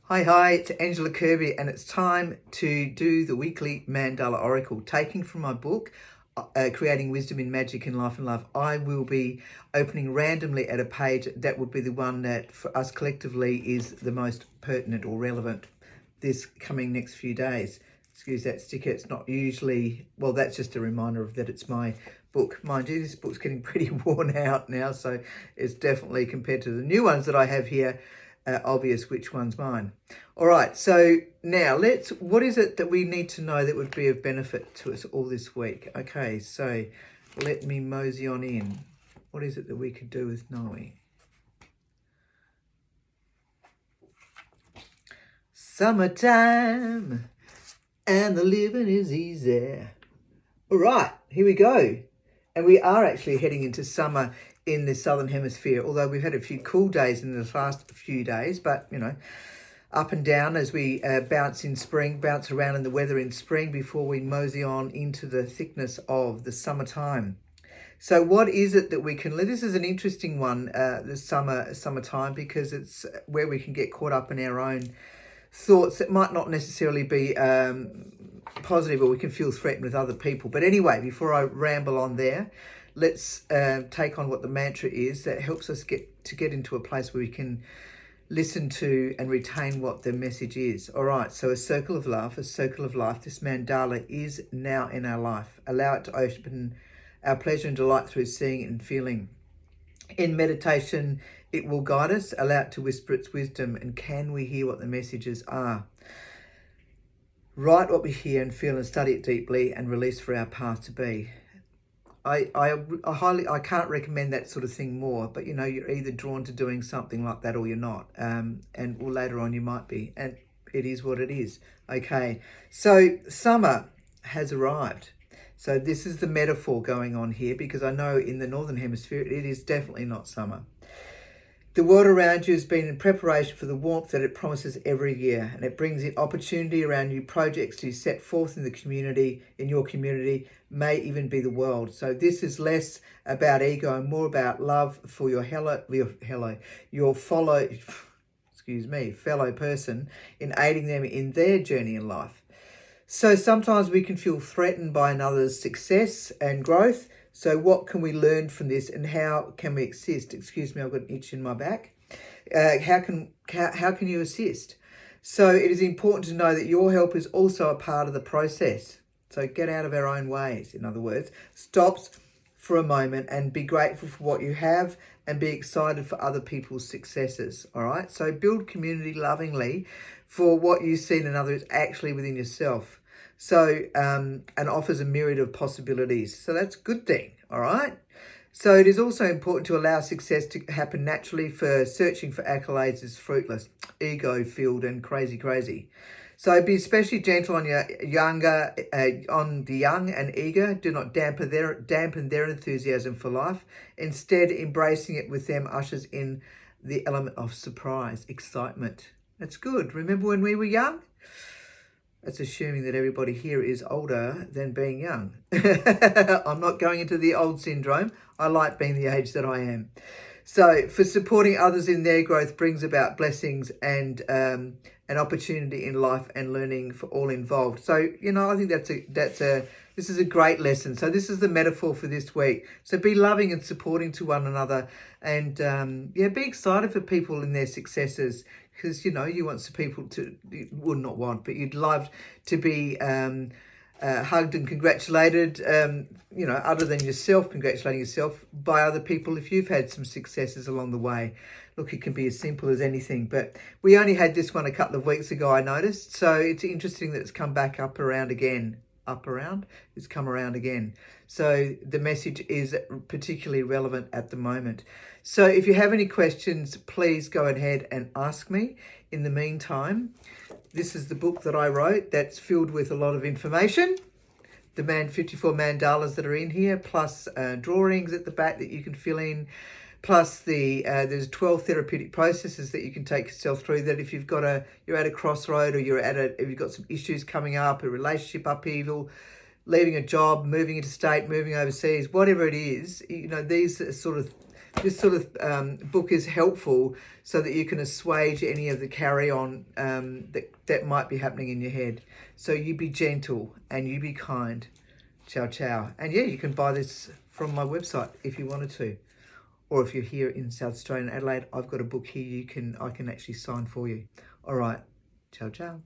Hi, it's Angela Kirby, and it's time to do the weekly Mandala Oracle. Taking from my book, Creating Wisdom in Magic in Life and Love, I will be opening randomly at a page that would be the one that for us collectively is the most pertinent or relevant this coming next few days. Excuse that sticker, it's not usually, well, that's just a reminder of that it's my book. Mind you, this book's getting pretty worn out now, so it's definitely, compared to the new ones that I have here, obvious which one's mine. All right, so now what is it that we need to know that would be of benefit to us all this week? Okay, so let me mosey on in. What is it that we could do with knowing? Summertime, and the living is easy. All right, here we go. And we are actually heading into summer in the southern hemisphere, although we've had a few cool days in the last few days, but up and down as we bounce around in the weather in spring before we mosey on into the thickness of the summertime. So what is it that we can live? This is an interesting one, the summertime, because it's where we can get caught up in our own thoughts that might not necessarily be positive, or we can feel threatened with other people. But anyway, before I ramble on there, let's take on what the mantra is that helps us get into a place where we can listen to and retain what the message is. All right, so a circle of love, a circle of life. This mandala is now in our life. Allow it to open our pleasure and delight through seeing and feeling. In meditation, it will guide us. Allow it to whisper its wisdom. And can we hear what the messages are? Write what we hear and feel and study it deeply and release for our path to be. I can't recommend that sort of thing more, but you're either drawn to doing something like that or you're not. Or later on you might be, and it is what it is. Okay, so summer has arrived. So this is the metaphor going on here, because I know in the Northern Hemisphere, it is definitely not summer. The world around you has been in preparation for the warmth that it promises every year, and it brings in opportunity around new projects to set forth in the community, in your community, may even be the world. So this is less about ego and more about love for your fellow person, in aiding them in their journey in life. So sometimes we can feel threatened by another's success and growth. So what can we learn from this, and how can we assist? Excuse me, I've got an itch in my back. How can you assist? So it is important to know that your help is also a part of the process. So get out of our own ways. In other words, stop for a moment and be grateful for what you have, and be excited for other people's successes. All right. So build community lovingly for what you see in another is actually within yourself. So, and offers a myriad of possibilities. So that's a good thing, all right? So it is also important to allow success to happen naturally, for searching for accolades is fruitless, ego-filled and crazy. So be especially gentle on the young and eager. Do not dampen their enthusiasm for life. Instead, embracing it with them ushers in the element of surprise, excitement. That's good. Remember when we were young? That's assuming that everybody here is older than being young. I'm not going into the old syndrome. I like being the age that I am. So for supporting others in their growth brings about blessings and an opportunity in life and learning for all involved. So, I think this is a great lesson. So this is the metaphor for this week. So be loving and supporting to one another, and be excited for people in their successes, because you want some people to, well, not want, but you'd love to be hugged and congratulated, other than yourself, congratulating yourself, by other people if you've had some successes along the way. Look, it can be as simple as anything, but we only had this one a couple of weeks ago, I noticed. So it's interesting that it's come back it's come around again. So the message is particularly relevant at the moment. So if you have any questions, please go ahead and ask me. In the meantime, this is the book that I wrote that's filled with a lot of information. The 54 mandalas that are in here, plus drawings at the back that you can fill in, plus there's 12 therapeutic processes that you can take yourself through, that if you're at a crossroad, or if you've got some issues coming up, a relationship upheaval, leaving a job, moving interstate, moving overseas, whatever it is, these are sort of this sort of book is helpful so that you can assuage any of the carry-on that might be happening in your head. So you be gentle and you be kind. Ciao, ciao. And yeah, you can buy this from my website if you wanted to. Or if you're here in South Australia and Adelaide, I've got a book here I can actually sign for you. All right. Ciao, ciao.